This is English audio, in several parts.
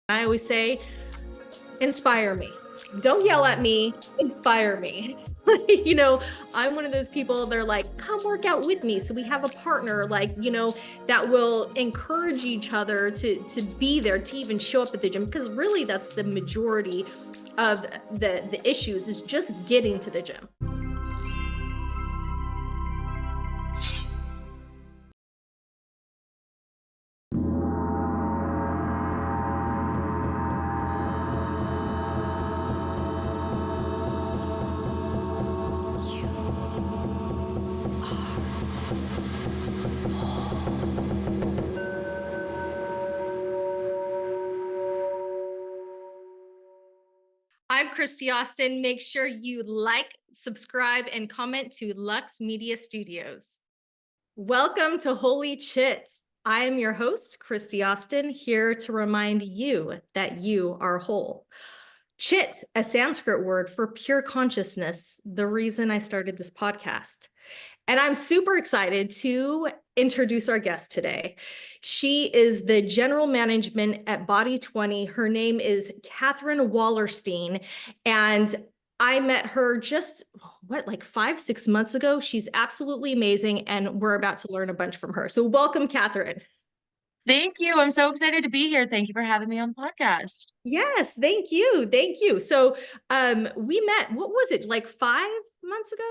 I always say, inspire me. Don't yell at me, inspire me. I'm one of those people, they're like, come work out with me. So we have a partner, that will encourage each other to be there, to even show up at the gym. Because really that's the majority of the issues, is just getting to the gym. I'm Kristy Austin. Make sure you like, subscribe, and comment to Lux Media Studios. Welcome to Whole-ly Chit. I am your host, Kristy Austin, here to remind you that you are whole. Chit, a Sanskrit word for pure consciousness, the reason I started this podcast. And I'm super excited to introduce our guest today. She is the general management at Body20. Her name is Katherine Wallerstein. And I met her just, like 5-6 months ago. She's absolutely amazing. And we're about to learn a bunch from her. So welcome, Katherine. Thank you. I'm so excited to be here. Thank you for having me on the podcast. Yes, thank you. Thank you. So we met, what was it, like 5 months ago?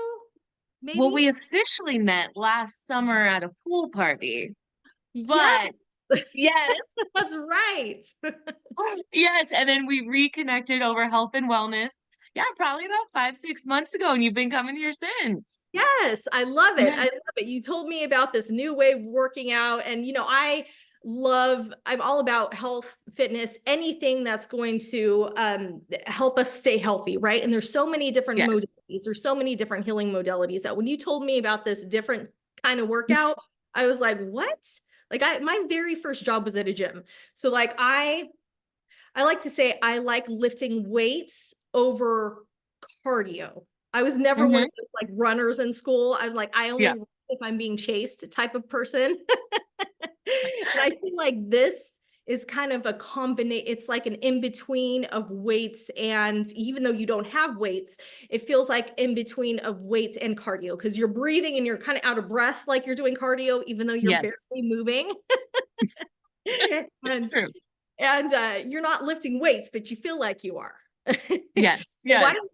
Maybe? Well, we officially met last summer at a pool party. Yes. But yes. That's right. Yes. And then we reconnected over health and wellness. Yeah, probably about 5-6 months ago. And you've been coming here since. Yes, I love it. Yes. I love it. You told me about this new way of working out. And, I'm all about health, fitness, anything that's going to help us stay healthy, right? And there's so many different modalities. There's so many different healing modalities that when you told me about this different kind of workout, I was like, what? My very first job was at a gym. So I like to say I like lifting weights over cardio. I was never one of those runners in school. I'm like, I only run if I'm being chased type of person. And I feel like this is kind of a combination. It's like an in-between of weights. And even though you don't have weights, it feels like in between of weights and cardio, because you're breathing and you're kind of out of breath, like you're doing cardio, even though you're barely moving. That's true. And you're not lifting weights, but you feel like you are. Yes,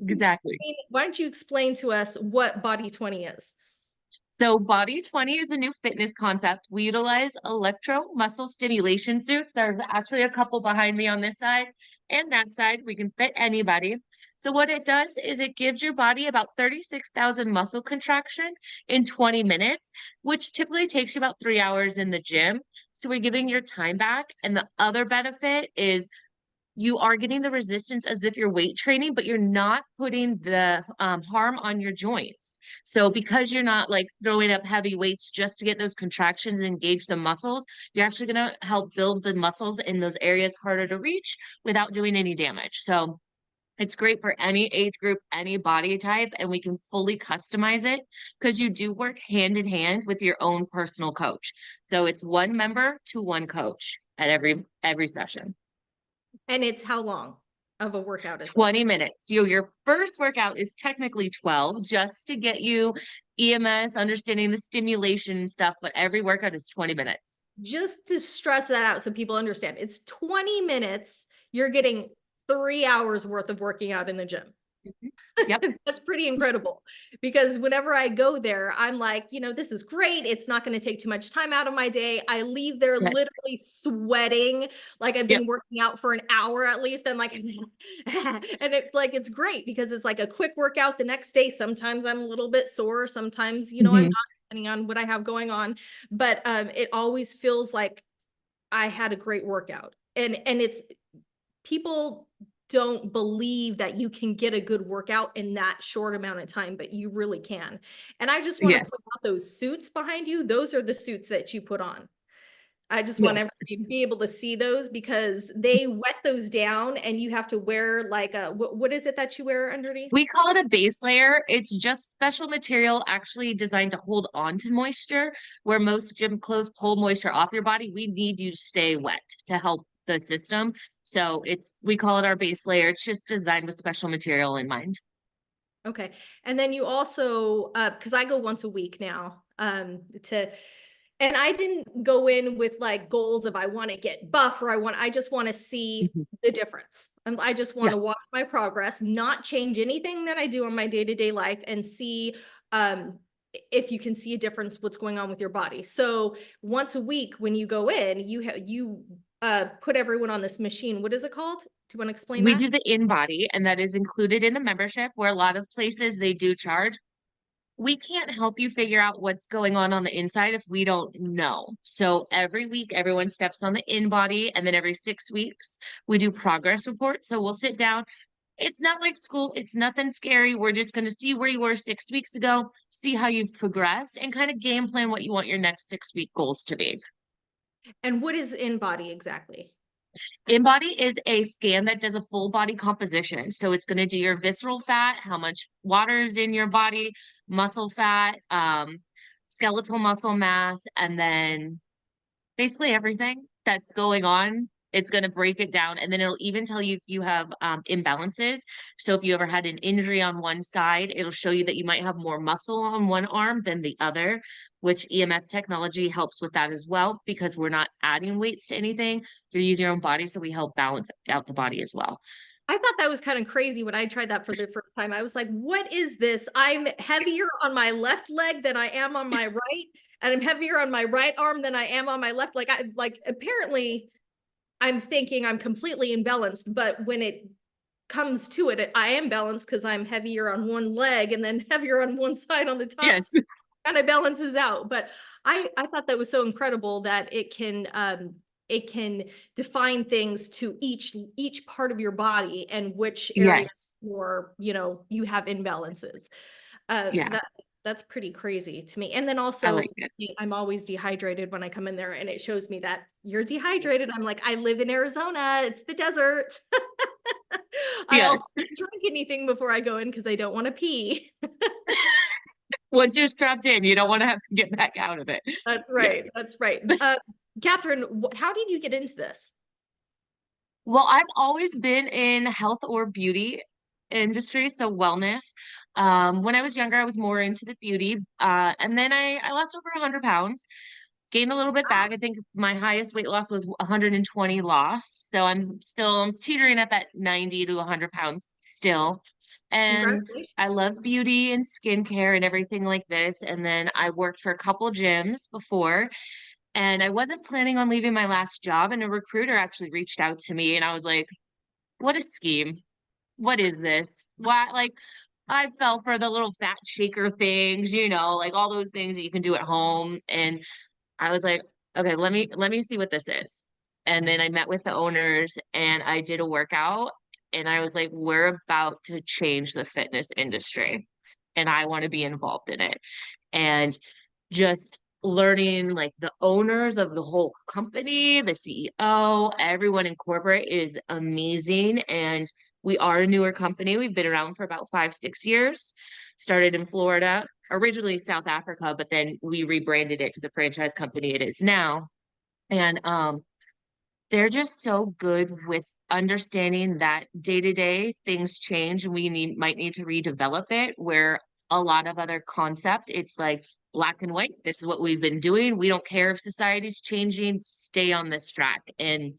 exactly. Why don't you explain to us what Body20 is? So Body20 is a new fitness concept. We utilize electro-muscle stimulation suits. There's actually a couple behind me on this side and that side. We can fit anybody. So what it does is it gives your body about 36,000 muscle contractions in 20 minutes, which typically takes you about 3 hours in the gym. So we're giving your time back. And the other benefit is you are getting the resistance as if you're weight training, but you're not putting the harm on your joints. So because you're not like throwing up heavy weights just to get those contractions and engage the muscles, you're actually going to help build the muscles in those areas harder to reach without doing any damage. So it's great for any age group, any body type, and we can fully customize it because you do work hand in hand with your own personal coach. So it's one member to one coach at every session. And it's how long of a workout? 20 minutes. Your first workout is technically 12 just to get you EMS, understanding the stimulation stuff, but every workout is 20 minutes. Just to stress that out so people understand, it's 20 minutes. You're getting 3 hours worth of working out in the gym. Yep. That's pretty incredible, because whenever I go there, I'm like, this is great. It's not going to take too much time out of my day. I leave there literally sweating, like I've been working out for an hour at least. I'm like, and it's great because it's like a quick workout the next day. Sometimes I'm a little bit sore. Sometimes, I'm not, depending on what I have going on, but it always feels like I had a great workout. And it's, people don't believe that you can get a good workout in that short amount of time, but you really can. And I just want to point out those suits behind you. Those are the suits that you put on. I just want everybody to be able to see those, because they wet those down and you have to wear like a, what is it that you wear underneath? We call it a base layer. It's just special material actually designed to hold on to moisture. Where most gym clothes pull moisture off your body, we need you to stay wet to help the system. So we call it our base layer. It's just designed with special material in mind. Okay. And then you also, because I go once a week now, and I didn't go in with like goals of I want to get buff or I just want to see Mhm. the difference. And I just want Yeah. to watch my progress, not change anything that I do in my day-to-day life, and see um if you can see a difference, what's going on with your body. So once a week when you go in, you put everyone on this machine. What is it called? Do you want to explain We that? do the in-body, and that is included in the membership, where a lot of places they do charge. We can't help you figure out what's going on the inside if we don't know. So every week, everyone steps on the in-body, and then every 6 weeks, we do progress reports. So we'll sit down. It's not like school. It's nothing scary. We're just going to see where you were 6 weeks ago, see how you've progressed, and kind of game plan what you want your next 6 week goals to be. And what is in body exactly? InBody is a scan that does a full body composition. So it's going to do your visceral fat, how much water is in your body, muscle fat, skeletal muscle mass, and then basically everything that's going on. It's going to break it down, and then it'll even tell you if you have imbalances. So if you ever had an injury on one side, it'll show you that you might have more muscle on one arm than the other, which EMS technology helps with that as well, because we're not adding weights to anything. You're using your own body, so we help balance out the body as well. I thought that was kind of crazy when I tried that for the first time. I was like, what is this? I'm heavier on my left leg than I am on my right, and I'm heavier on my right arm than I am on my left. Like apparently I'm thinking I'm completely imbalanced, but when it comes to it, I am balanced because I'm heavier on one leg and then heavier on one side on the top. Yes. Kind of balances out. But I thought that was so incredible that it can define things to each part of your body and which area Yes. you have imbalances. So Yeah. that's pretty crazy to me. And then I also like it. I'm always dehydrated when I come in there, and it shows me that you're dehydrated. I'm like, I live in Arizona. It's the desert. I also Yes. don't drink anything before I go in because I don't want to pee. Once you're strapped in, you don't want to have to get back out of it. That's Yes. right. That's right. Catherine, how did you get into this? Well, I've always been in health or beauty industry, so wellness. When I was younger, I was more into the beauty. And then I lost over 100 pounds, gained a little bit back. I think my highest weight loss was 120 loss. So I'm teetering at that 90 to 100 pounds still. And I Congratulations. love beauty and skincare and everything like this. And then I worked for a couple gyms before, and I wasn't planning on leaving my last job. And a recruiter actually reached out to me, and I was like, what a scheme. What is this? Why? Like, I fell for the little fat shaker things, like all those things that you can do at home. And I was like, okay, let me see what this is. And then I met with the owners and I did a workout, and I was like, we're about to change the fitness industry and I want to be involved in it. And just learning like the owners of the whole company, the CEO, everyone in corporate is amazing. And we are a newer company. We've been around for about 5, 6 years, started in Florida, originally South Africa, but then we rebranded it to the franchise company it is now. And they're just so good with understanding that day to day things change and might need to redevelop it, where a lot of other concept, it's like black and white. This is what we've been doing. We don't care if society's changing, stay on this track. And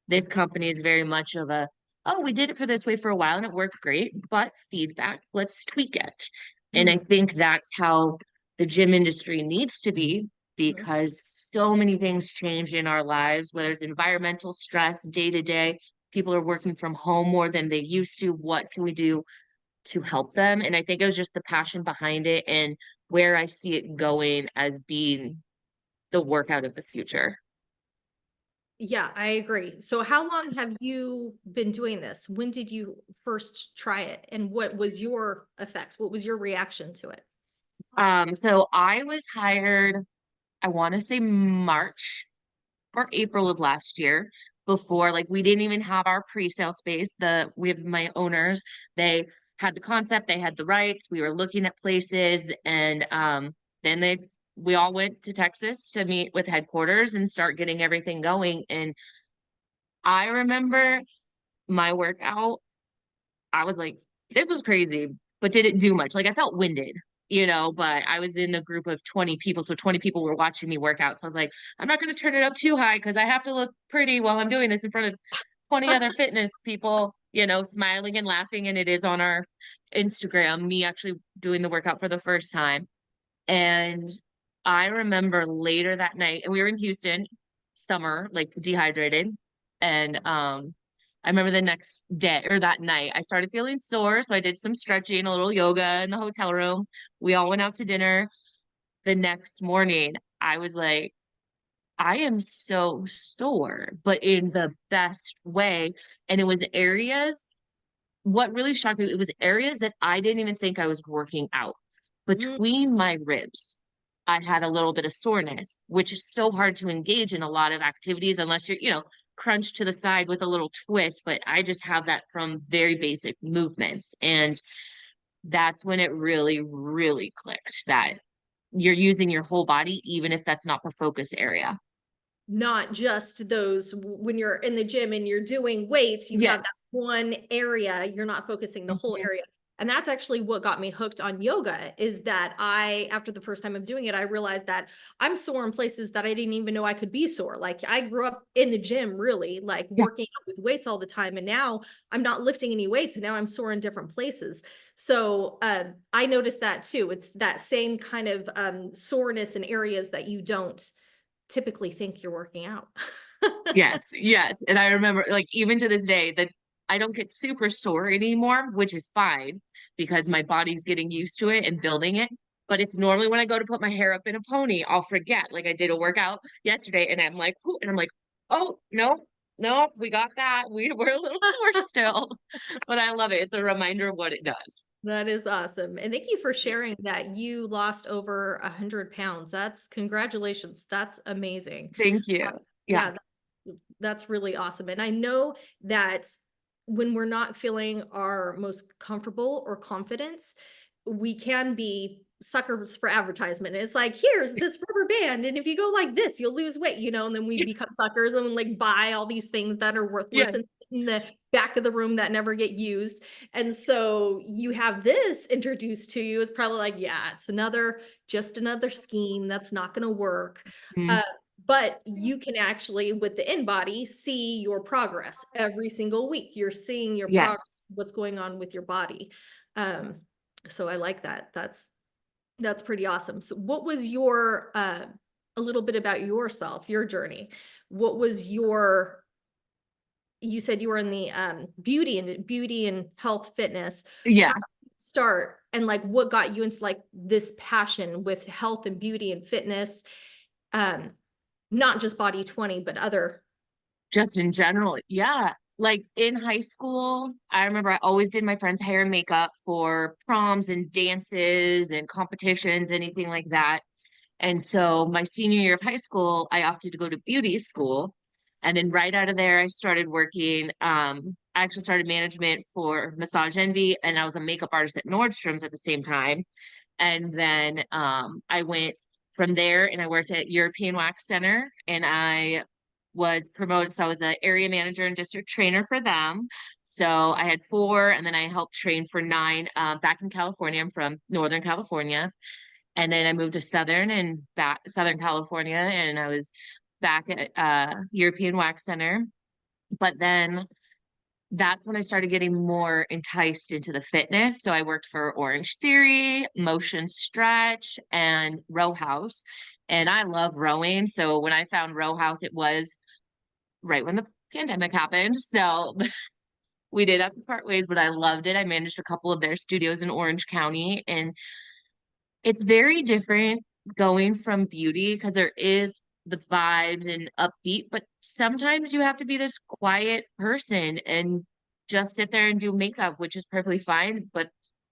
this company is very much of a, oh, we did it for this way for a while and it worked great, but feedback, let's tweak it. And I Mhm. think that's how the gym industry needs to be, Mhm. because so many things change in our lives, whether it's environmental stress day to day. People are working from home more than they used to. What can we do to help them? And I think it was just the passion behind it and where I see it going as being the workout of the future. Yeah, I agree. So how long have you been doing this? When did you first try it? And what was your effects? What was your reaction to it? So I was hired, I want to say March or April of last year. Before, like, we didn't even have our pre-sale space. We have my owners, they had the concept, they had the rights, we were looking at places, and then we all went to Texas to meet with headquarters and start getting everything going. And I remember my workout, I was like, this was crazy, but didn't do much. Like I felt winded, but I was in a group of 20 people. So 20 people were watching me work out. So I was like, I'm not going to turn it up too high because I have to look pretty while I'm doing this in front of 20 other fitness people, smiling and laughing. And it is on our Instagram, me actually doing the workout for the first time. And I remember later that night, and we were in Houston, summer, like dehydrated. And I remember the next day or that night, I started feeling sore. So I did some stretching, a little yoga in the hotel room. We all went out to dinner. The next morning, I was like, I am so sore, but in the best way. And it was areas, what really shocked me, it was areas that I didn't even think I was working out. Mm, Between my ribs, I had a little bit of soreness, which is so hard to engage in a lot of activities unless you're, crunched to the side with a little twist. But I just have that from very basic movements. And that's when it really, really clicked that you're using your whole body, even if that's not the focus area. not just those when you're in the gym and you're doing weights, you have that Yes. one area, you're not focusing the whole Mhm. area. And that's actually what got me hooked on yoga is that after the first time of doing it, I realized that I'm sore in places that I didn't even know I could be sore. Like I grew up in the gym, really like Yeah. working out with weights all the time. And now I'm not lifting any weights and now I'm sore in different places. So I noticed that too. It's that same kind of soreness in areas that you don't typically think you're working out. Yes, yes. And I remember, like, even to this day, that I don't get super sore anymore, which is fine because my body's getting used to it and building it. But it's normally when I go to put my hair up in a pony, I'll forget. Like, I did a workout yesterday and I'm like, "Whew," and I'm like, oh, no, no, we got that. We're a little sore still. But I love it. It's a reminder of what it does. That is awesome. And thank you for sharing that you lost over 100 pounds. That's congratulations. That's amazing. Thank you. Yeah. Yeah, that's really awesome. And I know that when we're not feeling our most comfortable or confidence, we can be suckers for advertisement. It's like, here's this rubber band. And if you go like this, you'll lose weight, and then we become suckers and like buy all these things that are worthless Yes. and in the back of the room that never get used. And so you have this introduced to you. It's probably like, yeah, it's just another scheme that's not going to work. Mhm. Uh, but you can actually, with the InBody, see your progress every single week. You're seeing your progress, Yes. what's going on with your body. Um, so I like that. That's pretty awesome. So what was your a little bit about yourself, your journey? What was you said you were in the beauty and health fitness. How Yeah. did you start and like what got you into like this passion with health and beauty and fitness? Um, not just Body 20, but other. Just in general, yeah. Like in high school, I remember I always did my friend's hair and makeup for proms and dances and competitions, anything like that. And so my senior year of high school, I opted to go to beauty school. And then right out of there, I started working. I actually started management for Massage Envy, and I was a makeup artist at Nordstrom's at the same time. And then I went from there and I worked at European Wax Center and I was promoted. So I was an area manager and district trainer for them. So I had four and then I helped train for nine back in California. I'm from Northern California. And then I moved to Southern and back Southern California and I was back at European Wax Center. But then that's when I started getting more enticed into the fitness. So I worked for Orange Theory, Motion Stretch, and Row House. And I love rowing. So when I found Row House, it was right when the pandemic happened. So we did have to part ways, but I loved it. I managed a couple of their studios in Orange County. And it's very different going from beauty because there is the vibes and upbeat, but sometimes you have to be this quiet person and just sit there and do makeup, which is perfectly fine. But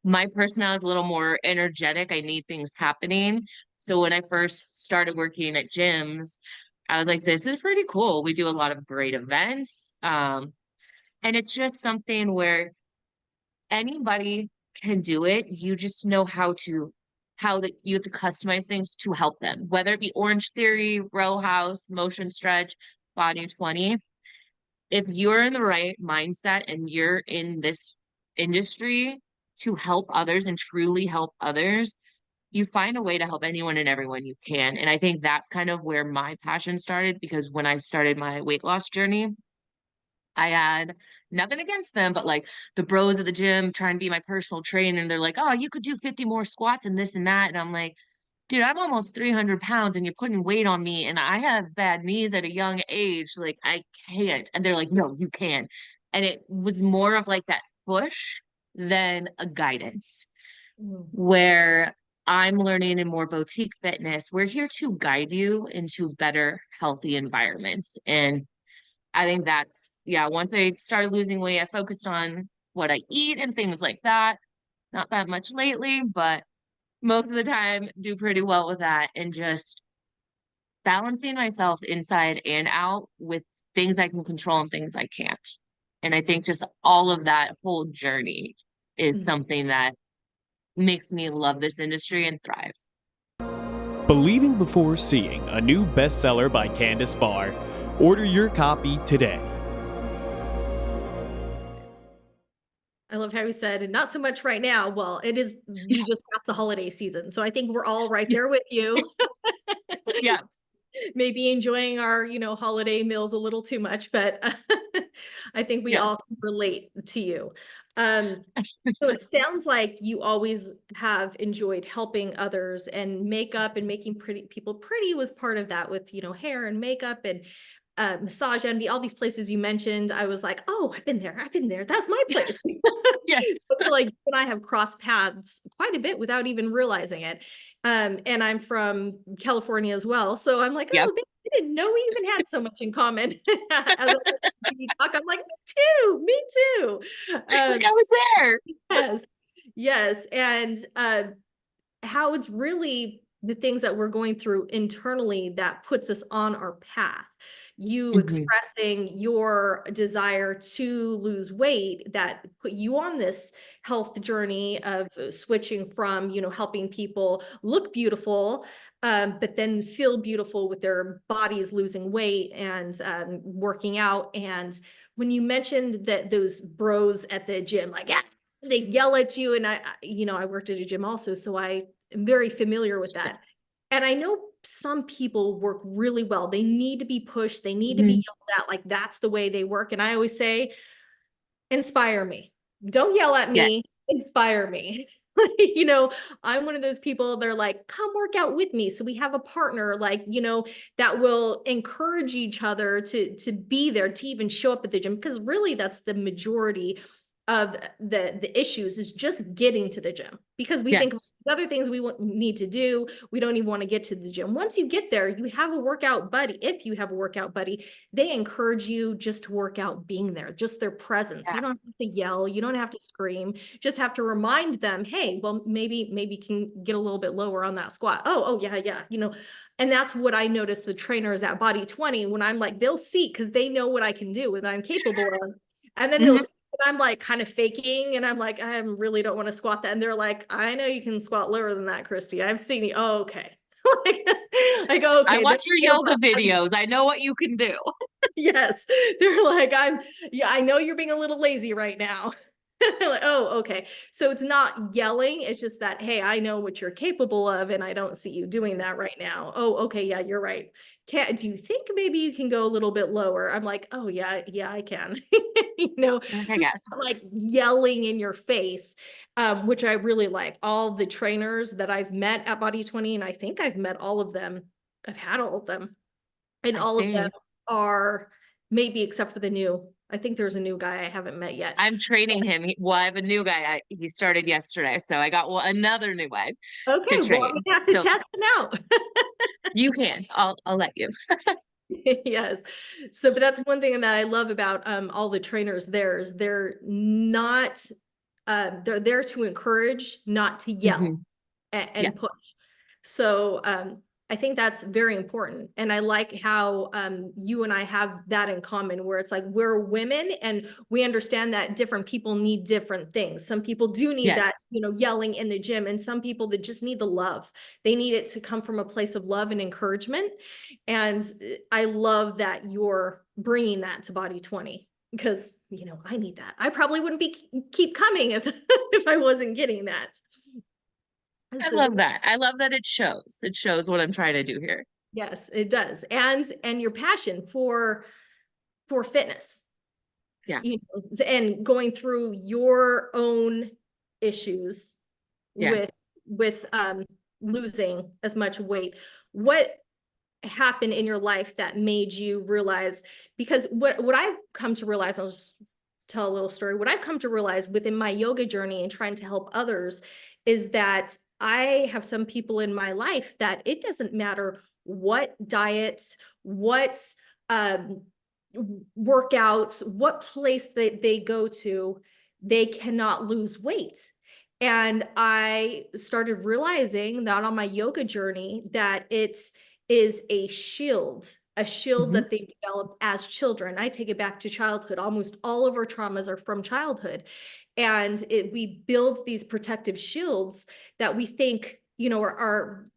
my personality is a little more energetic. I need things happening. So when I first started working at gyms, I was like, this is pretty cool. We do a lot of great events. And it's just something where anybody can do it. You just know how that you have to customize things to help them, whether it be Orange Theory, Row House, Motion Stretch, Body 20. if you're in the right mindset and you're in this industry to help others and truly help others, you find a way to help anyone and everyone you can. And I think that's kind of where my passion started, because when I started my weight loss journey, I had nothing against them, but like the bros at the gym trying to be my personal trainer, and they're like, oh, you could do 50 more squats and this and that. And I'm like, dude, I'm almost 300 pounds and you're putting weight on me, and I have bad knees at a young age. Like, I can't. And they're like, no, you can. And it was more of like that push than a guidance, Mm. where I'm learning in more boutique fitness. We're here to guide you into better, healthy environments. And I think that's, yeah, once I started losing weight, I focused on what I eat and things like that. Not that much lately, but most of the time do pretty well with that, and just balancing myself inside and out with things I can control and things I can't. And I think just all of that whole journey is Mm. something that makes me love this industry and thrive. Believing Before Seeing, a new bestseller by Candace Barr. Order your copy today. I loved how you said, and not so much right now. Well, it is, you just got the holiday season. So I think we're all right there with you. Yeah. Maybe enjoying our, holiday meals a little too much, but I think we all Yes. can relate to you. So it sounds like you always have enjoyed helping others, and makeup and making people pretty was part of that, with, hair and makeup and Massage Envy, all these places you mentioned. I was like, oh, I've been there. I've been there. That's my place. Yes. I feel like you and I have crossed paths quite a bit without even realizing it. And I'm from California as well. So I'm like, Yep. oh, I didn't know we even had so much in common. As you talk, I'm like, me too. Like, I was there. Yes, yes. And how it's really the things that we're going through internally that puts us on our path. You Mhm. expressing your desire to lose weight that put you on this health journey of switching from, helping people look beautiful, but then feel beautiful with their bodies, losing weight and working out. And when you mentioned that those bros at the gym, like, yeah, they yell at you, and I worked at a gym also, so I am very familiar with that. And I know some people work really well. They need to be pushed. They need to be Mhm. yelled at. Like, that's the way they work. And I always say, inspire me. Don't yell at me. Yes. Inspire me. I'm one of those people, they're like, come work out with me. So we have a partner, like, that will encourage each other to be there, to even show up at the gym. Because really that's the majority of the issues, is just getting to the gym, because we think of Yes. other things we need to do. We don't even want to get to the gym. Once you get there, you have a workout buddy. If you have a workout buddy, they encourage you just to work out being there, just their presence. Yeah. You don't have to yell, you don't have to scream, just have to remind them, hey, well, maybe you can get a little bit lower on that squat. Oh, yeah. And that's what I noticed the trainers at Body20, when I'm like, they'll see, because they know what I can do and I'm capable of. And then they'll Mhm. see that I'm like kind of faking, and I'm like, I really don't want to squat that. And they're like, I know you can squat lower than that, Kristy. I've seen you. Oh, okay. I go, I okay. watch your yoga videos. I know what you can do. Yes. They're like, yeah, I know you're being a little lazy right now. Like, oh, okay. So it's not yelling. It's just that, hey, I know what you're capable of, and I don't see you doing that right now. Oh, okay. Yeah, you're right. Do you think maybe you can go a little bit lower? I'm like, oh yeah, I can. Like, I So it's guess. not like yelling in your face, which I really like. All the trainers that I've met at Body20, and I think I've met all of them. I've had all of them, and I all of them think are, maybe except for the new, I think there's a new guy I haven't met yet. I'm training him. Well, I have a new guy. He started yesterday, so I got another new guy to Okay, well, I'm train. gonna have to So test them out. you can. I'll let you. Yes. So, but that's one thing that I love about all the trainers there, is they're not they're there to encourage, not to yell Mhm. and Yeah. push. So I think that's very important. And I like how you and I have that in common, where it's like we're women and we understand that different people need different things. Some people do need that, Yes. you know, yelling in the gym, and some people that just need the love. They need it to come from a place of love and encouragement. And I love that you're bringing that to Body 20, because, you know, I need that. I probably wouldn't keep coming if if I wasn't getting that. I So love that. I love that it shows. It shows what I'm trying to do here. yes, it does. And your passion for fitness, Yeah. you know, and going through your own issues Yeah. with losing as much weight. What happened in your life that made you realize, because what I've come to realize, I'll just tell a little story. What I've come to realize within my yoga journey and trying to help others is that I have some people in my life that it doesn't matter what diets, what um, workouts, what place that they go to, they cannot lose weight. And I started realizing that on my yoga journey that it is a shield Mhm. that they developed as children. I take it back to childhood. Almost all of our traumas are from childhood. And we build these protective shields that we think, you know, are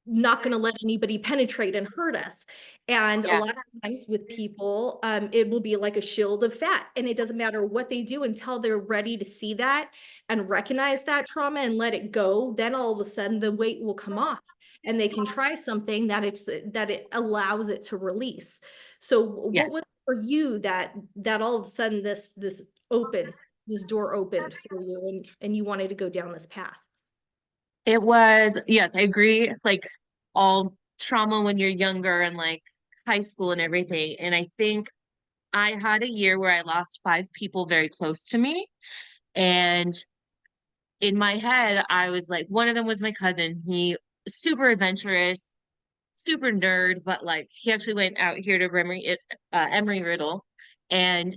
not going to let anybody penetrate and hurt us. And a Yeah. lot of times with people, it will be like a shield of fat. And it doesn't matter what they do until they're ready to see that and recognize that trauma and let it go. Then all of a sudden the weight will come off and they can try something that it allows it to release. So what was Yes. for you that all of a sudden this door opened for you and you wanted to go down this path? It was, yes, I agree. Like all trauma when you're younger and like high school and everything. And I think I had a year where I lost 5 people very close to me. And in my head, I was like, one of them was my cousin. He super adventurous, super nerd, but like he actually went out here to Emory Riddle, and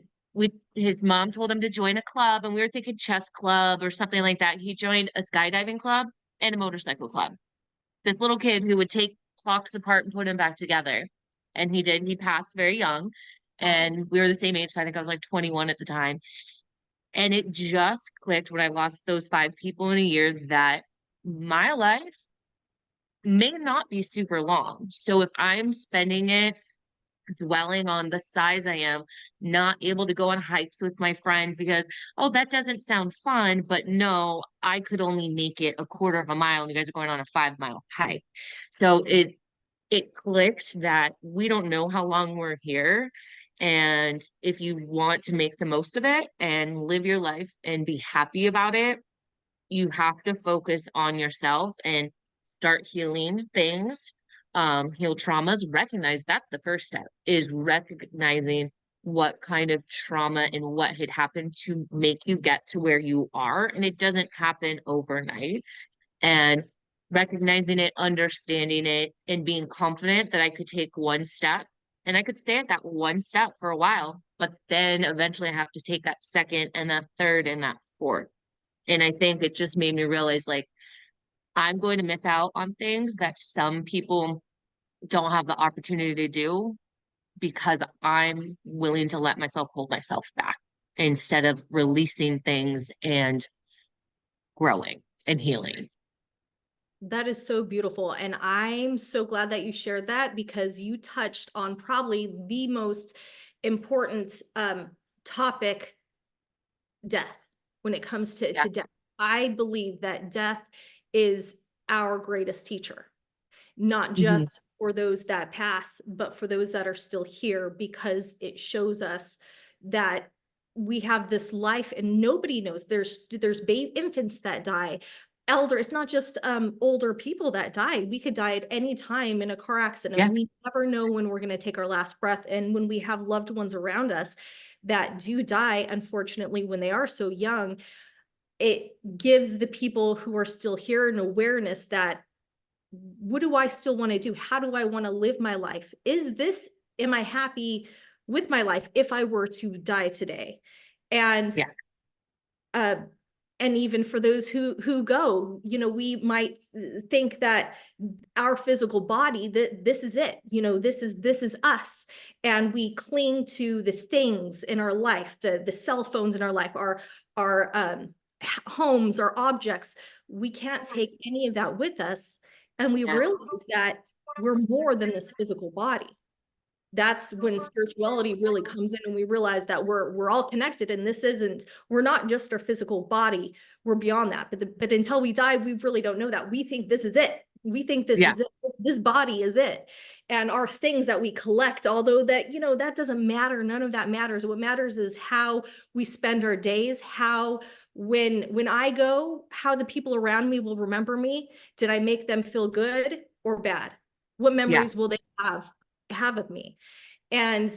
his mom told him to join a club, and we were thinking chess club or something like that. He joined a skydiving club and a motorcycle club. This little kid who would take clocks apart and put them back together, and he did. He passed very young, and we were the same age. So I think I was like 21 at the time. And it just clicked when I lost those 5 people in a year that my life may not be super long. So if I'm spending it dwelling on the size I am, not able to go on hikes with my friend because, oh, that doesn't sound fun, but no, I could only make it a quarter of a mile and you guys are going on a 5 mile hike. So it clicked that we don't know how long we're here. And if you want to make the most of it and live your life and be happy about it, you have to focus on yourself and start healing things, heal traumas. Recognize that's the first step, is recognizing what kind of trauma and what had happened to make you get to where you are. And it doesn't happen overnight. And recognizing it, understanding it, and being confident that I could take one step and I could stay at that one step for a while, but then eventually I have to take that second and that third and that fourth. And I think it just made me realize like I'm going to miss out on things that some people don't have the opportunity to do because I'm willing to let myself hold myself back instead of releasing things and growing and healing. That is so beautiful. And I'm so glad that you shared that, because you touched on probably the most important topic, death. When it comes to Yeah. death, I believe that death is our greatest teacher, not Mhm. just for those that pass, but for those that are still here, because it shows us that we have this life and nobody knows. There's infants that die, elder. It's not just older people that die. We could die at any time in a car accident. Yeah. We never know when we're going to take our last breath. And when we have loved ones around us that do die, unfortunately, when they are so young, it gives the people who are still here an awareness that, what do I still want to do? How do I want to live my life? Am I happy with my life if I were to die today? And Yeah. uh And even for those who go, you know, we might think that our physical body, that this is it, you know, this is us. And we cling to the things in our life, the cell phones in our life, our homes, our objects. We can't take any of that with us. And we realize that we're more than this physical body. That's when spirituality really comes in, and we realize that we're all connected, and we're not just our physical body, we're beyond that. But until we die, we really don't know that. We think this is it. We think this is it. This body is it. And our things that we collect, although that, you know, that doesn't matter. None of that matters. What matters is how we spend our days, how when I go, how the people around me will remember me. Did I make them feel good or bad? What memories will they have of me? And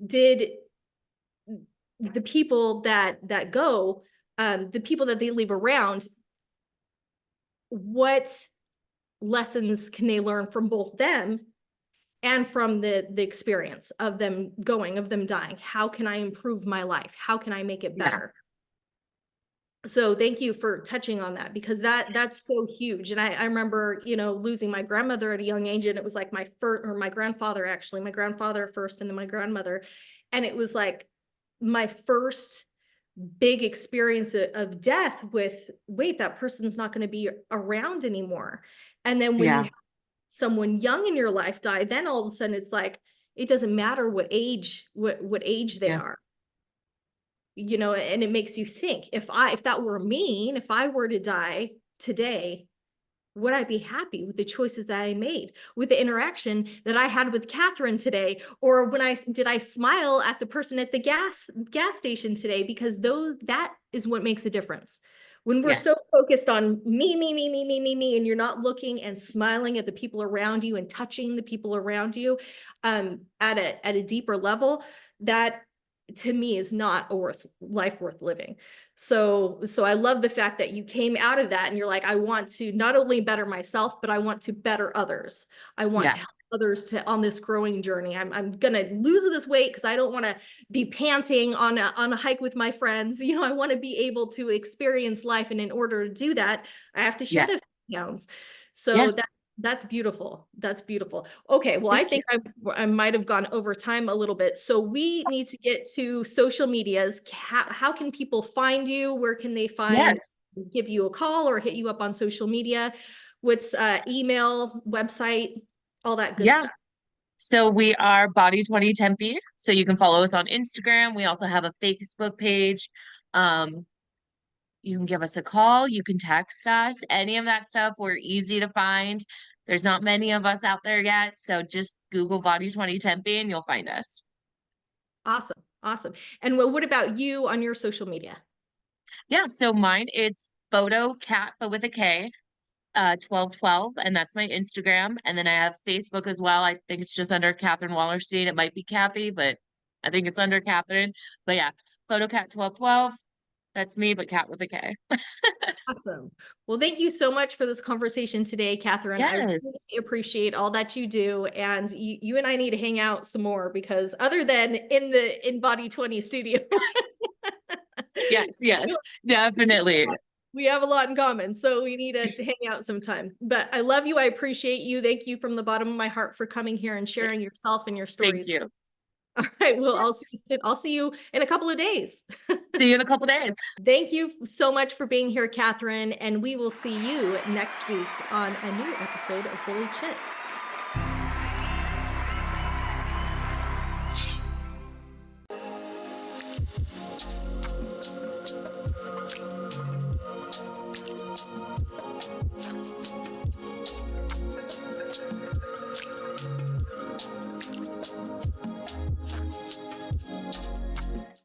did the people that go, the people that they leave around, what lessons can they learn from both them and from the experience of them going, of them dying? How can I improve my life? How can I make it better? So thank you for touching on that, because that's so huge. And I remember, you know, losing my grandmother at a young age, and it was like my grandfather, actually, my grandfather first and then my grandmother. And it was like my first big experience of death with, wait, that person's not going to be around anymore. And then when you have someone young in your life die, then all of a sudden it's like, it doesn't matter what age they are. You know, and it makes you think, if that were me, if I were to die today, would I be happy with the choices that I made, with the interaction that I had with Katherine today? Or did I smile at the person at the gas station today? Because that is what makes a difference. When we're so focused on me, and you're not looking and smiling at the people around you and touching the people around you at a deeper level, that to me is not a life worth living. So I love the fact that you came out of that and you're like, I want to not only better myself, but I want to better others. I want to help others on this growing journey. I'm gonna lose this weight because I don't want to be panting on a hike with my friends. You know, I want to be able to experience life, and in order to do that, I have to shed a few pounds. So that's beautiful. That's beautiful. Okay, well, I think I might have gone over time a little bit. So we need to get to social medias. How can people find you? Where can they give you a call or hit you up on social media? What's email, website, all that good stuff? So we are Body20 Tempe. So you can follow us on Instagram. We also have a Facebook page. You can give us a call. You can text us. Any of that stuff, we're easy to find. There's not many of us out there yet. So just Google Body20 Tempe and you'll find us. Awesome. Awesome. And what about you on your social media? Yeah. So mine, it's PhotoCat, but with a K, 1212. And that's my Instagram. And then I have Facebook as well. I think it's just under Katherine Wallerstein. It might be Cappy, but I think it's under Katherine. But yeah, PhotoCat 1212. That's me, but cat with a K. Awesome. Well, thank you so much for this conversation today, Katherine. I really appreciate all that you do. And you and I need to hang out some more, because other than in Body20 studio. Yes, definitely. We have a lot in common, so we need to hang out sometime. But I love you. I appreciate you. Thank you from the bottom of my heart for coming here and sharing yourself and your stories. Thank you. All right. Well, I'll see you in a couple of days. See you in a couple of days. Thank you so much for being here, Katherine. And we will see you next week on a new episode of Whole-ly Chit.